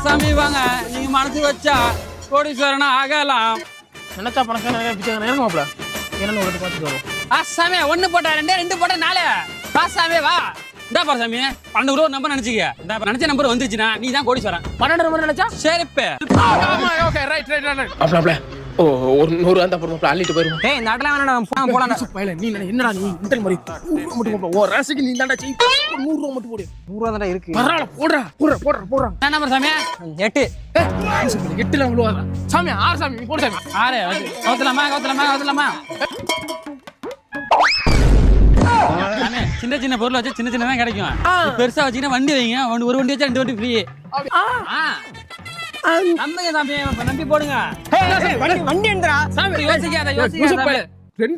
சாமி வாங்க, நீங்க மனசு வச்சா கோடீஸ்வரனா ஆகலாம். நினைச்சா பணக்கார நிறைய பிச்சை இறங்க மாப்பிள என்னன்னு ஒரு பார்த்துட்டு வரும். சாமி 1 போட்டா 2, 2 போட்டா 4. வா சாமி வா. இந்தா பாரு சாமி, 12 ரூபா நம்பர் நினைச்சிக்க. இந்த நினைச்ச நம்பர் வந்துருச்சுன்னா நீ தான் கோடீஸ்வரன். 12 நம்பர் நினைச்சா சரிப்பே. ஓகே ரைட் மாப்பிள ஓ ஒரு 100 அந்த போற மாப்பிள அள்ளிட்டு போயிரும். ஏய் இந்த ஆட்டல வேணா போலாம். பையல நீ என்னடா நீ இந்த மாதிரி 100 மட்டும் போடு. ஓ ராசிக்கு நீ தான்டா செய். 100 மட்டும் போடு. 100 தான்டா இருக்கு. பரவால போடுறா. என்ன நம்பர் சாமி? 8. 8ல விழுவாத. சாமி 6 சாமி போடு சாமி. 6. கவுத்தலாமா. சாமி சின்ன சின்ன பொருள் வச்சு சின்ன சின்னதான் கிடைக்கும். பெருசா வச்சீங்கன்னா வண்டி வைங்க. ஒரு வண்டி வச்சா 2 வண்டி ஃப்ரீ. நம்புங்க சாமி, நம்பி போடுங்க. வண்டி என்றா சாமி யோசிக்காத 2